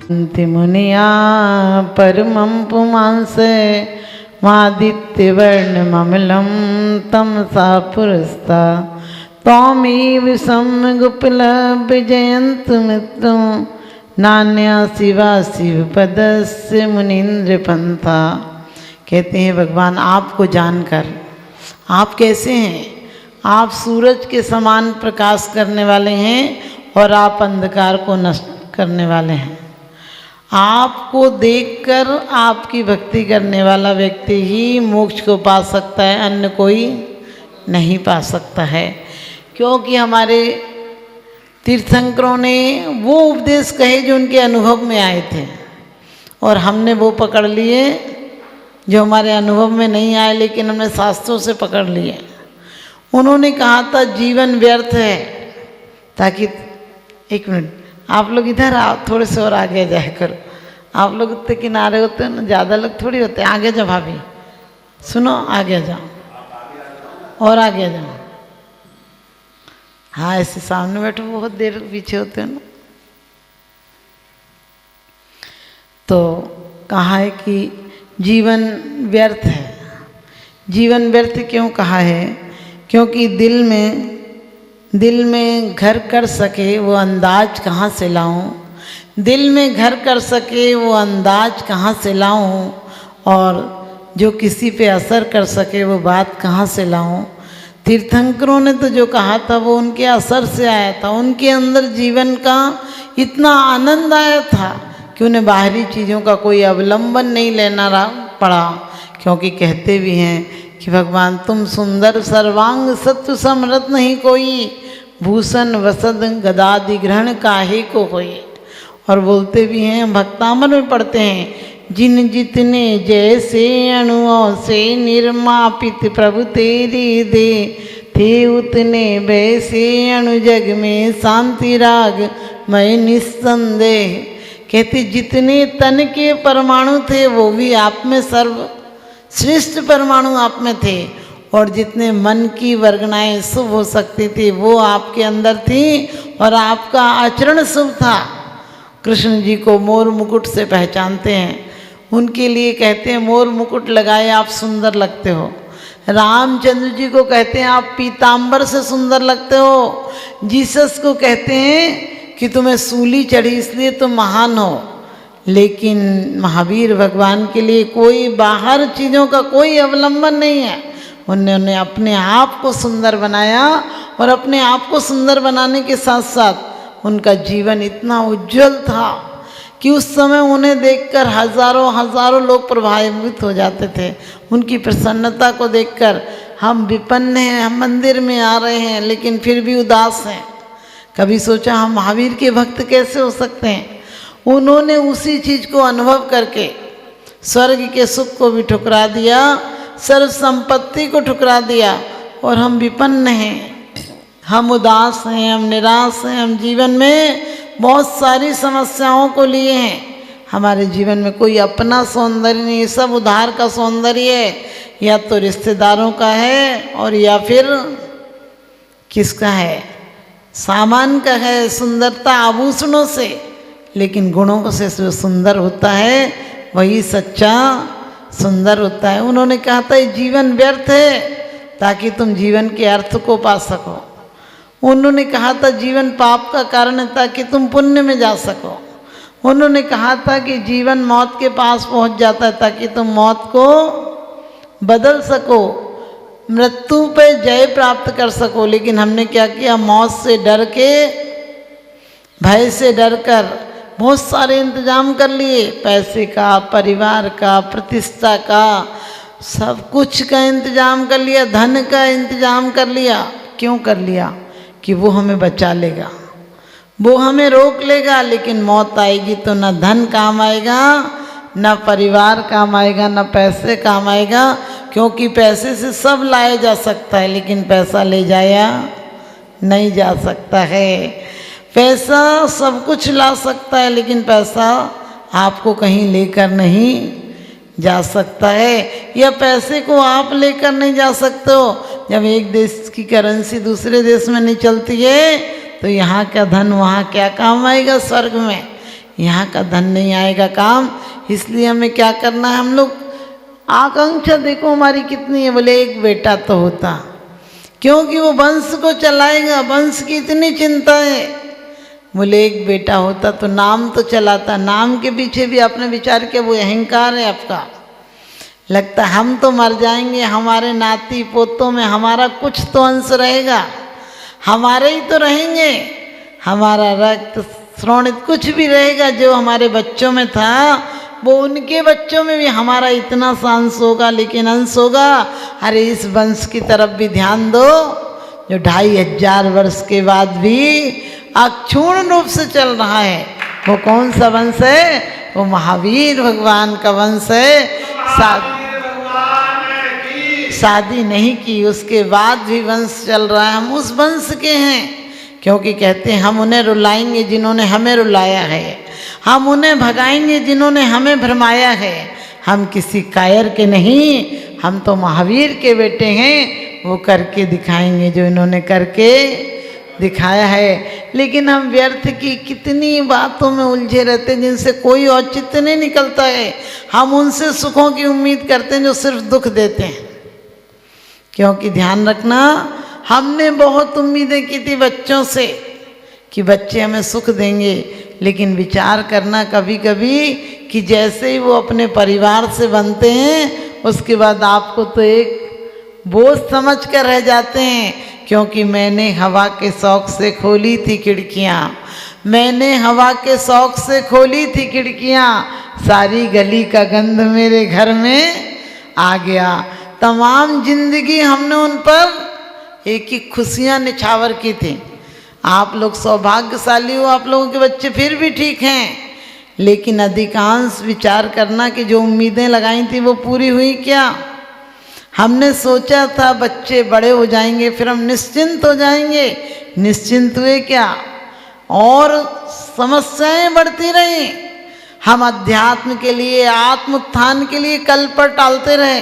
मुनिया परमं पुमांस मादित्यवर्णममलं तमसा पुरस्ता त्वमेव सम्मुपलभ्य जयन्तुमित्तं नान्या शिवा शिवपदस्य मुनीन्द्र पंथा। कहते हैं भगवान आपको जानकर, आप कैसे हैं? आप सूरज के समान प्रकाश करने वाले हैं और आप अंधकार को नष्ट करने वाले हैं। आपको देखकर आपकी भक्ति करने वाला व्यक्ति ही मोक्ष को पा सकता है, अन्य कोई नहीं पा सकता है। क्योंकि हमारे तीर्थंकरों ने वो उपदेश कहे जो उनके अनुभव में आए थे और हमने वो पकड़ लिए जो हमारे अनुभव में नहीं आए, लेकिन हमने शास्त्रों से पकड़ लिए। उन्होंने कहा था जीवन व्यर्थ है, ताकि एक मिनट आप लोग इधर आओ, थोड़े से और आगे जाया करो। आप लोग उतने किनारे होते हैं ना, ज़्यादा लोग थोड़ी होते हैं। आगे जाओ भाभी, सुनो, आगे जाओ और आगे जाओ। हाँ, ऐसे सामने बैठो, बहुत देर पीछे होते हैं ना। तो कहा है कि जीवन व्यर्थ है। जीवन व्यर्थ क्यों कहा है? क्योंकि दिल में घर कर सके वो अंदाज कहाँ से लाऊं, दिल में घर कर सके वो अंदाज कहाँ से लाऊं, और जो किसी पे असर कर सके वो बात कहाँ से लाऊं। तीर्थंकरों ने तो जो कहा था वो उनके असर से आया था। उनके अंदर जीवन का इतना आनंद आया था कि उन्हें बाहरी चीज़ों का कोई अवलंबन नहीं लेना पड़ा। क्योंकि कहते भी हैं कि भगवान तुम सुंदर सर्वांग सत्व समरथ नहीं कोई, भूषण वसद गदादि ग्रहण काहे को होए। और बोलते भी हैं, भक्तामर में पढ़ते हैं, जिन जितने जैसे अणुओं से निर्मापित प्रभु तेरी दे, थे उतने वैसे अणु जग में शांति राग मैं निस्संदेह। कहते जितने तन के परमाणु थे वो भी आप में सर्वश्रेष्ठ परमाणु आप में थे, और जितने मन की वर्गणाएं शुभ हो सकती थी वो आपके अंदर थी, और आपका आचरण शुभ था। कृष्ण जी को मोर मुकुट से पहचानते हैं, उनके लिए कहते हैं मोर मुकुट लगाए आप सुंदर लगते हो। रामचंद्र जी को कहते हैं आप पीतांबर से सुंदर लगते हो। जीसस को कहते हैं कि तुम्हें सूली चढ़ी इसलिए तुम महान हो। लेकिन महावीर भगवान के लिए कोई बाहर चीज़ों का कोई अवलंबन नहीं है। उन्होंने अपने आप को सुंदर बनाया, और अपने आप को सुंदर बनाने के साथ साथ उनका जीवन इतना उज्जवल था कि उस समय उन्हें देखकर हजारों लोग प्रभावित हो जाते थे। उनकी प्रसन्नता को देखकर हम विपन्न हैं, हम मंदिर में आ रहे हैं लेकिन फिर भी उदास हैं। कभी सोचा हम महावीर के भक्त कैसे हो सकते हैं? उन्होंने उसी चीज़ को अनुभव करके स्वर्ग के सुख को भी ठुकरा दिया, सर्व संपत्ति को ठुकरा दिया, और हम विपन्न हैं, हम उदास हैं, हम निराश हैं, हम जीवन में बहुत सारी समस्याओं को लिए हैं। हमारे जीवन में कोई अपना सौंदर्य नहीं, सब उधार का सौंदर्य है, या तो रिश्तेदारों का है और या फिर किसका है, सामान का है। सुंदरता आभूषणों से, लेकिन गुणों से जो सुंदर होता है वही सच्चा सुंदर होता है। उन्होंने कहा था ये जीवन व्यर्थ है ताकि तुम जीवन के अर्थ को पा सको। उन्होंने कहा था जीवन पाप का कारण है ताकि तुम पुण्य में जा सको। उन्होंने कहा था कि जीवन मौत के पास पहुंच जाता है ताकि तुम मौत को बदल सको, मृत्यु पे जय प्राप्त कर सको। लेकिन हमने क्या किया, मौत से डर के, भय से डर कर बहुत सारे इंतजाम कर लिए, पैसे का, परिवार का, प्रतिष्ठा का, सब कुछ का इंतजाम कर लिया, धन का इंतजाम कर लिया। क्यों कर लिया? कि वो हमें बचा लेगा, वो हमें रोक लेगा। लेकिन मौत आएगी तो न धन काम आएगा, न परिवार काम आएगा, न पैसे काम आएगा। क्योंकि पैसे से सब लाया जा सकता है लेकिन पैसा ले जाया नहीं जा सकता है। पैसा सब कुछ ला सकता है लेकिन पैसा आपको कहीं लेकर नहीं जा सकता है, या पैसे को आप लेकर नहीं जा सकते हो। जब एक देश की करेंसी दूसरे देश में नहीं चलती है तो यहाँ का धन वहाँ क्या काम आएगा स्वर्ग में। यहाँ का धन नहीं आएगा काम। इसलिए हमें क्या करना है, हम लोग आकांक्षा देखो हमारी कितनी है, बोले एक बेटा तो होता, क्योंकि वो वंश को चलाएगा, वंश की इतनी चिंता है। बोले एक बेटा होता तो नाम तो चलाता, नाम के पीछे भी आपने विचार किया, वो अहंकार है आपका। लगता हम तो मर जाएंगे, हमारे नाती पोतों में हमारा कुछ तो अंश रहेगा, हमारे ही तो रहेंगे, हमारा रक्त श्रोणित कुछ भी रहेगा, जो हमारे बच्चों में था वो उनके बच्चों में भी हमारा इतना सा अंश होगा। लेकिन अंश होगा, अरे इस वंश की तरफ भी ध्यान दो जो 2500 वर्ष के बाद भी अक्षुण्ण रूप से चल रहा है। वो कौन सा वंश है? वो महावीर भगवान का वंश है। शादी नहीं की उसके बाद भी वंश चल रहा है, हम उस वंश के हैं। क्योंकि कहते हैं हम उन्हें रुलाएंगे जिन्होंने हमें रुलाया है, हम उन्हें भगाएंगे जिन्होंने हमें भरमाया है। हम किसी कायर के नहीं, हम तो महावीर के बेटे हैं। वो करके दिखाएंगे जो इन्होंने करके दिखाया है। लेकिन हम व्यर्थ की कितनी बातों में उलझे रहते हैं जिनसे कोई औचित्य नहीं निकलता है। हम उनसे सुखों की उम्मीद करते हैं जो सिर्फ दुख देते हैं। क्योंकि ध्यान रखना, हमने बहुत उम्मीदें की थी बच्चों से कि बच्चे हमें सुख देंगे, लेकिन विचार करना कभी कभी कि जैसे ही वो अपने परिवार से बनते हैं उसके बाद आपको तो एक बोझ समझ कर रह जाते हैं। क्योंकि मैंने हवा के शौक़ से खोली थी खिड़कियाँ, मैंने हवा के शौक़ से खोली थी खिड़कियाँ, सारी गली का गंध मेरे घर में आ गया। तमाम जिंदगी हमने उन पर एक ही खुशियाँ निछावर की थी। आप लोग सौभाग्यशाली हो, आप लोगों के बच्चे फिर भी ठीक हैं। लेकिन अधिकांश विचार करना कि जो उम्मीदें लगाई थी वो पूरी हुई क्या? हमने सोचा था बच्चे बड़े हो जाएंगे फिर हम निश्चिंत हो जाएंगे, निश्चिंत हुए क्या? और समस्याएं बढ़ती रहीं। हम अध्यात्म के लिए, आत्म उत्थान के लिए कल पर टालते रहे।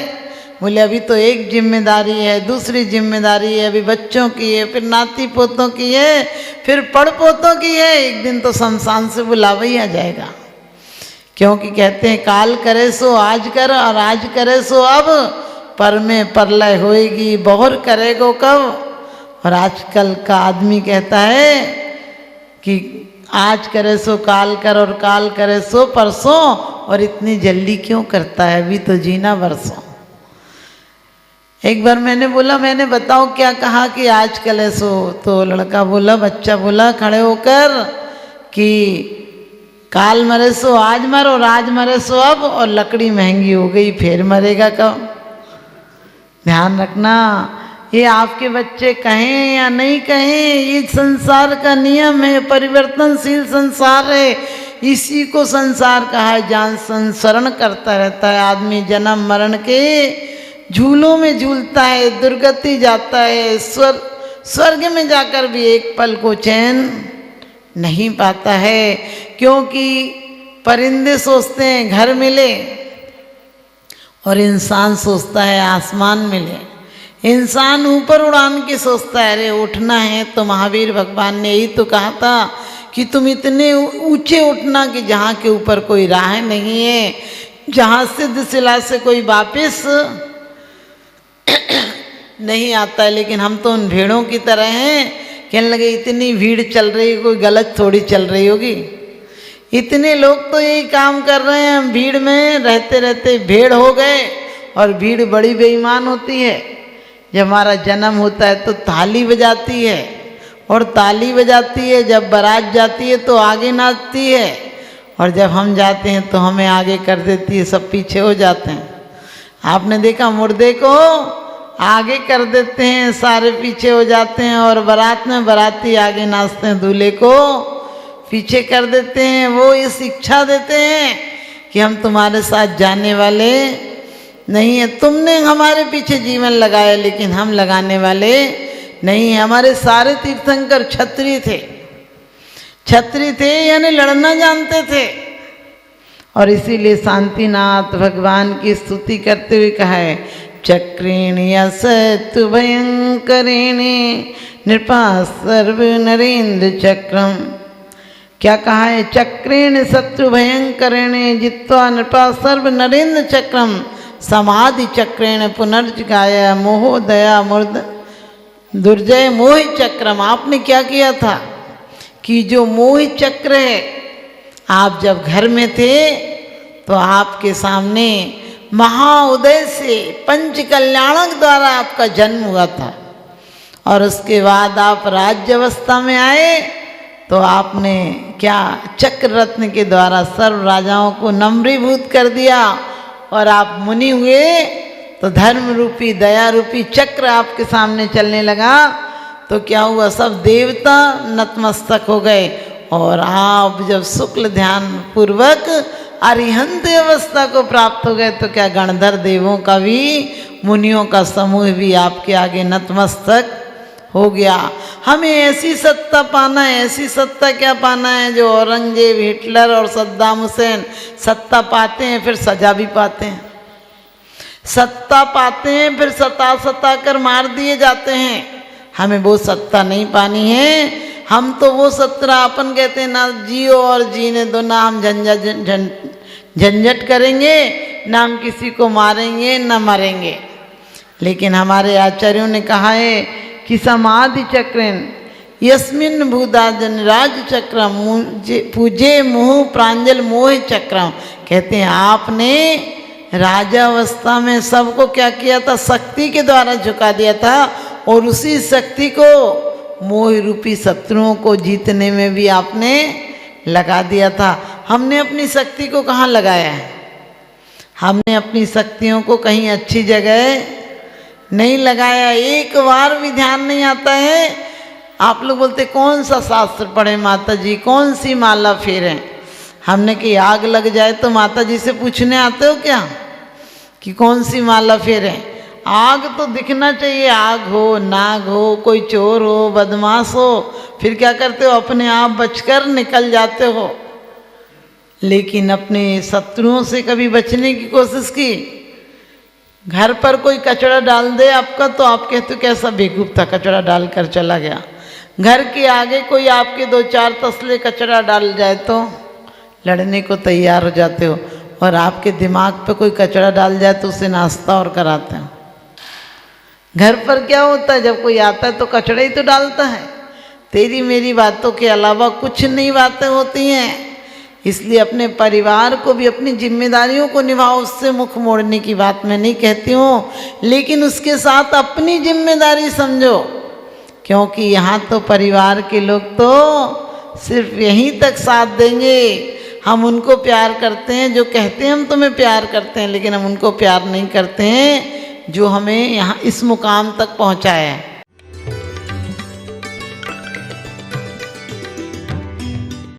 बोले अभी तो एक जिम्मेदारी है, दूसरी जिम्मेदारी है, अभी बच्चों की है, फिर नाती पोतों की है, फिर पड़पोतों की है। एक दिन तो शमशान से बुलावा ही आ जाएगा। क्योंकि कहते हैं काल करे सो आज कर और आज करे सो अब, पर में परलय होएगी बहुर करेगो कब। और आजकल का आदमी कहता है कि आज करे सो काल कर और काल करे सो परसों, और इतनी जल्दी क्यों करता है, अभी तो जीना बरसों। एक बार मैंने बोला, मैंने बताओ क्या कहा कि आज कल है सो, तो लड़का बोला, बच्चा बोला खड़े होकर कि काल मरे सो आज मर और आज मरे सो अब, और लकड़ी महंगी हो गई फिर मरेगा कब। ध्यान रखना, ये आपके बच्चे कहें या नहीं कहें, ये संसार का नियम है, परिवर्तनशील संसार है। इसी को संसार कहा है, जहाँ संसरण करता रहता है आदमी, जन्म मरण के झूलों में झूलता है, दुर्गति जाता है, स्वर्ग में जाकर भी एक पल को चैन नहीं पाता है। क्योंकि परिंदे सोचते हैं घर मिले और इंसान सोचता है आसमान मिले। इंसान ऊपर उड़ान के सोचता है, अरे उठना है तो महावीर भगवान ने यही तो कहा था कि तुम इतने ऊंचे उठना कि जहाँ के ऊपर कोई राह नहीं है, जहाँ सिद्ध शिला से कोई वापिस नहीं आता है। लेकिन हम तो उन भीड़ों की तरह हैं, कहने लगे इतनी भीड़ चल रही, कोई गलत थोड़ी चल रही होगी, इतने लोग तो यही काम कर रहे हैं। हम भीड़ में रहते रहते भेड़ हो गए, और भीड़ बड़ी बेईमान होती है। जब हमारा जन्म होता है तो ताली बजाती है, और ताली बजाती है, जब बारात जाती है तो आगे नाचती है, और जब हम जाते हैं तो हमें आगे कर देती है, सब पीछे हो जाते हैं। आपने देखा मुर्दे को आगे कर देते हैं, सारे पीछे हो जाते हैं, और बारात में बाराती आगे नाचते हैं, दूल्हे को पीछे कर देते हैं। वो ये शिक्षा देते हैं कि हम तुम्हारे साथ जाने वाले नहीं है, तुमने हमारे पीछे जीवन लगाया लेकिन हम लगाने वाले नहीं हैं। हमारे सारे तीर्थंकर क्षत्रिय थे, क्षत्रिय थे यानी लड़ना जानते थे। और इसीलिए शांतिनाथ भगवान की स्तुति करते हुए कहा है, चक्रेणी असतु भयंकरेणी नृपा सर्व नरेंद्र चक्रम। क्या कहा है, चक्रेण शत्रु भयंकरेण जित्वा नृपा सर्व नरेंद्र चक्रम समाधि चक्रेण पुनर्जगाय मोहोदया मूर्ध दुर्जय मोह चक्रम। आपने क्या किया था कि जो मोह चक्र है, आप जब घर में थे तो आपके सामने महाउदय से पंच कल्याणक द्वारा आपका जन्म हुआ था, और उसके बाद आप राज्य अवस्था में आए तो आपने क्या चक्र रत्न के द्वारा सर्व राजाओं को नम्रीभूत कर दिया, और आप मुनि हुए तो धर्म रूपी दया रूपी चक्र आपके सामने चलने लगा। तो क्या हुआ, सब देवता नतमस्तक हो गए, और आप जब शुक्ल ध्यान पूर्वक अरिहंत अवस्था को प्राप्त हो गए तो क्या गणधर देवों का भी, मुनियों का समूह भी आपके आगे नतमस्तक हो गया। हमें ऐसी सत्ता पाना है, ऐसी सत्ता क्या पाना है जो औरंगजेब, हिटलर और सद्दाम हुसैन सत्ता पाते हैं फिर सजा भी पाते हैं, सत्ता पाते हैं फिर सता कर मार दिए जाते हैं। हमें वो सत्ता नहीं पानी है। हम तो वो सत्ता अपन कहते हैं, ना जियो और जीने दो, ना हम झंझट करेंगे, ना हम किसी को मारेंगे ना मरेंगे। लेकिन हमारे आचार्यों ने कहा है कि समाधि चक्रेन यस्मिन भूदाजन राज चक्रम पूजे मोह प्रांजल मोह चक्रम। कहते हैं आपने राजावस्था में सबको क्या किया था, शक्ति के द्वारा झुका दिया था, और उसी शक्ति को मोह रूपी शत्रुओं को जीतने में भी आपने लगा दिया था। हमने अपनी शक्ति को कहाँ लगाया है, हमने अपनी शक्तियों को कहीं अच्छी जगह नहीं लगाया। एक बार भी ध्यान नहीं आता है। आप लोग बोलते कौन सा शास्त्र पढ़े माता जी, कौन सी माला फेरें। हमने कि आग लग जाए तो माता जी से पूछने आते हो क्या कि कौन सी माला फेरें। आग तो दिखना चाहिए, आग हो नाग हो, कोई चोर हो बदमाश हो, फिर क्या करते हो, अपने आप बचकर निकल जाते हो। लेकिन अपने शत्रुओं से कभी बचने की कोशिश की। घर पर कोई कचरा डाल दे आपका तो आप कहते हो कैसा बेवकूफ था, कचरा डाल कर चला गया। घर के आगे कोई आपके 2-4 तसले कचरा डाल जाए तो लड़ने को तैयार हो जाते हो, और आपके दिमाग पे कोई कचरा डाल जाए तो उसे नाश्ता और कराते हो। घर पर क्या होता है, जब कोई आता है तो कचरा ही तो डालता है। तेरी मेरी बातों के अलावा कुछ नई बातें होती हैं। इसलिए अपने परिवार को भी अपनी जिम्मेदारियों को निभाओ, उससे मुख मोड़ने की बात मैं नहीं कहती हूँ, लेकिन उसके साथ अपनी जिम्मेदारी समझो। क्योंकि यहाँ तो परिवार के लोग तो सिर्फ यहीं तक साथ देंगे। हम उनको प्यार करते हैं जो कहते हैं हम तुम्हें प्यार करते हैं, लेकिन हम उनको प्यार नहीं करते हैं जो हमें यहाँ इस मुकाम तक पहुँचाया है।